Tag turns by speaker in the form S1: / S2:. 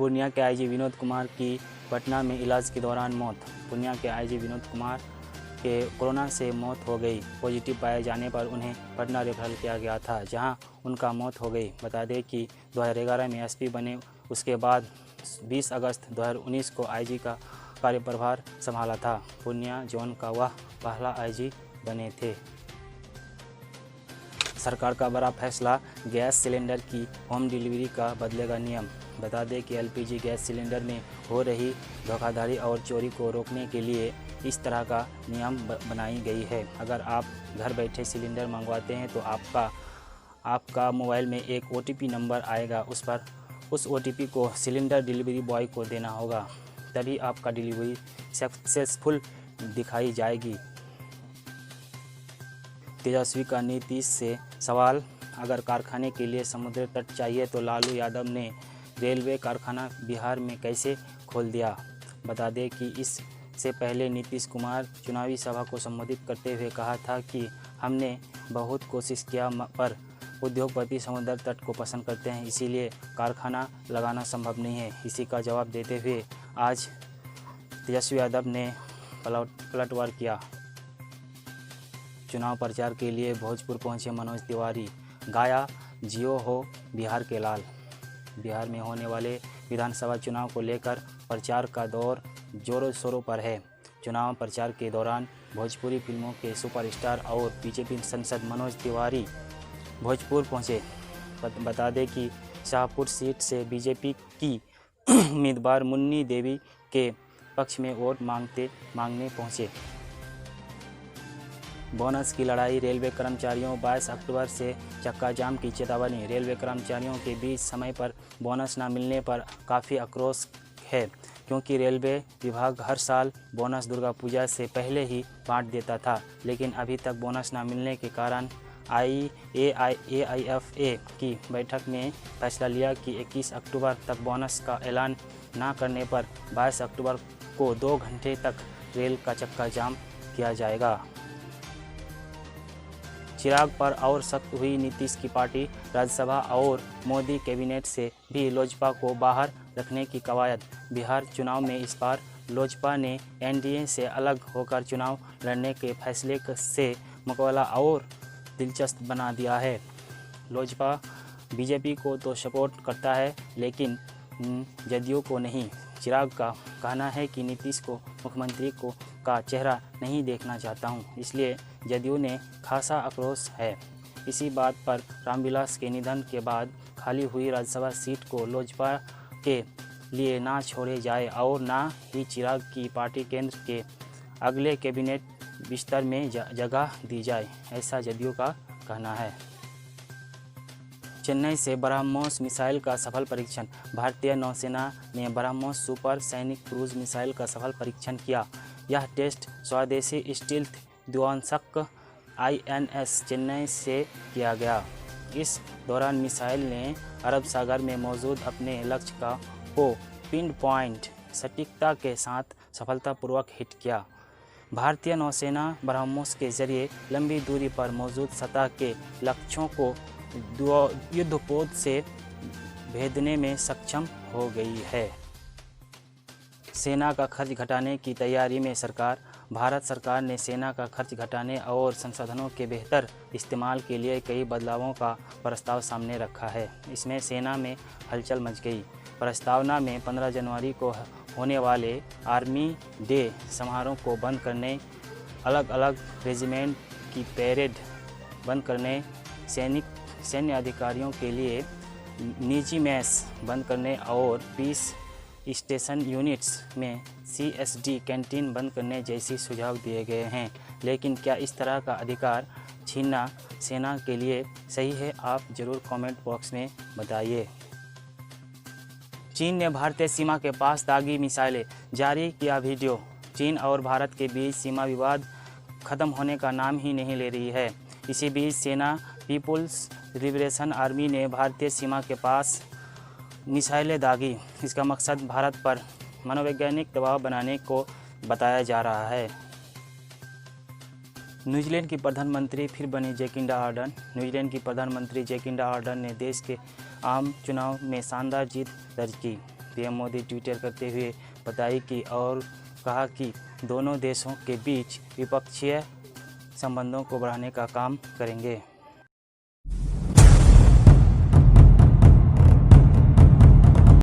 S1: पूर्णिया के आईजी विनोद कुमार की पटना में इलाज के दौरान मौत। पूर्णिया के आईजी विनोद कुमार के कोरोना से मौत हो गई। पॉजिटिव पाए जाने पर उन्हें पटना रेफर किया गया था, जहां उनका मौत हो गई। बता दें कि 2011 में एसपी बने, उसके बाद 20 अगस्त 2019 को आईजी का कार्यप्रभार संभाला था। पूर्णिया जोन का वह पहला आईजी बने थे। सरकार का बड़ा फैसला, गैस सिलेंडर की होम डिलीवरी का बदलेगा नियम। बता दें कि एलपीजी गैस सिलेंडर में हो रही धोखाधड़ी और चोरी को रोकने के लिए इस तरह का नियम बनाई गई है। अगर आप घर बैठे सिलेंडर मंगवाते हैं तो आपका मोबाइल में एक ओटीपी नंबर आएगा। उस ओटीपी को सिलेंडर डिलीवरी बॉय को देना होगा, तभी आपका डिलीवरी सक्सेसफुल दिखाई जाएगी। तेजस्वी का नीतीश से सवाल, अगर कारखाने के लिए समुद्र तट चाहिए तो लालू यादव ने रेलवे कारखाना बिहार में कैसे खोल दिया। बता दें कि इससे पहले नीतीश कुमार चुनावी सभा को संबोधित करते हुए कहा था कि हमने बहुत कोशिश किया पर उद्योगपति समुद्र तट को पसंद करते हैं, इसीलिए कारखाना लगाना संभव नहीं है। इसी का जवाब देते हुए आज तेजस्वी यादव ने पलटवार किया। चुनाव प्रचार के लिए भोजपुर पहुंचे मनोज तिवारी, गाया जियो हो बिहार के लाल। बिहार में होने वाले विधानसभा चुनाव को लेकर प्रचार का दौर जोरों शोरों पर है। चुनाव प्रचार के दौरान भोजपुरी फिल्मों के सुपरस्टार और बीजेपी सांसद मनोज तिवारी भोजपुर पहुंचे। बता दें कि शाहपुर सीट से बीजेपी की उम्मीदवार मुन्नी देवी के पक्ष में वोट मांगने पहुंचे। बोनस की लड़ाई, रेलवे कर्मचारियों 22 अक्टूबर से चक्का जाम की चेतावनी। रेलवे कर्मचारियों के बीच समय पर बोनस न मिलने पर काफ़ी आक्रोश है, क्योंकि रेलवे विभाग हर साल बोनस दुर्गा पूजा से पहले ही बांट देता था, लेकिन अभी तक बोनस न मिलने के कारण AIFA की बैठक में फैसला लिया कि 21 अक्टूबर तक बोनस का ऐलान न करने पर 22 अक्टूबर को 2 घंटे तक रेल का चक्का जाम किया जाएगा। चिराग पर और सख्त हुई नीतीश की पार्टी। राज्यसभा और मोदी कैबिनेट से भी लोजपा को बाहर रखने की कवायद। बिहार चुनाव में इस बार लोजपा ने एनडीए से अलग होकर चुनाव लड़ने के फैसले से मुकाबला और दिलचस्प बना दिया है। लोजपा बीजेपी को तो सपोर्ट करता है, लेकिन जदयू को नहीं। चिराग का कहना है कि नीतीश को मुख्यमंत्री का चेहरा नहीं देखना चाहता हूं, इसलिए जदयू ने खासा आक्रोश है। इसी बात पर रामविलास के निधन के बाद खाली हुई राज्यसभा सीट को लोजपा के लिए ना छोड़े जाए और ना ही चिराग की पार्टी केंद्र के अगले कैबिनेट बिस्तर में जगह दी जाए, ऐसा जदयू का कहना है। चेन्नई से ब्रह्मोस मिसाइल का सफल परीक्षण। भारतीय नौसेना ने ब्रह्मोस सुपर सैनिक क्रूज मिसाइल का सफल परीक्षण किया। यह टेस्ट स्वदेशी स्टील्थ द्विध्वंसक INS चेन्नई से किया गया। इस दौरान मिसाइल ने अरब सागर में मौजूद अपने लक्ष्य को पिन पॉइंट सटीकता के साथ सफलतापूर्वक हिट किया। भारतीय नौसेना ब्रह्मोस के जरिए लंबी दूरी पर मौजूद सतह के लक्ष्यों को युद्धपोत से भेदने में सक्षम हो गई है। सेना का खर्च घटाने की तैयारी में सरकार। भारत सरकार ने सेना का खर्च घटाने और संसाधनों के बेहतर इस्तेमाल के लिए कई बदलावों का प्रस्ताव सामने रखा है। इसमें सेना में हलचल मच गई। प्रस्तावना में 15 जनवरी को होने वाले आर्मी डे समारोह को बंद करने, अलग अलग रेजिमेंट की पैरेड बंद करने, सैन्य अधिकारियों के लिए निजी मैस बंद करने और पीस स्टेशन यूनिट्स में CSD कैंटीन बंद करने जैसी सुझाव दिए गए हैं। लेकिन क्या इस तरह का अधिकार छीनना सेना के लिए सही है? आप ज़रूर कमेंट बॉक्स में बताइए। चीन ने भारतीय सीमा के पास दागी मिसाइलें, जारी किया वीडियो। चीन और भारत के बीच सीमा विवाद खत्म होने का नाम ही नहीं ले रही है। इसी बीच सेना पीपुल्स लिबरेशन आर्मी ने भारतीय सीमा के पास मिसाइलें दागी। इसका मकसद भारत पर मनोवैज्ञानिक दबाव बनाने को बताया जा रहा है। न्यूजीलैंड की प्रधानमंत्री फिर बनी जैकिंडा आर्डर्न। न्यूजीलैंड की प्रधानमंत्री जैकिंडा आर्डर्न ने देश के आम चुनाव में शानदार जीत दर्ज की। पीएम मोदी ट्वीटर करते हुए बताई कि और कहा कि दोनों देशों के बीच द्विपक्षीय संबंधों को बढ़ाने का काम करेंगे।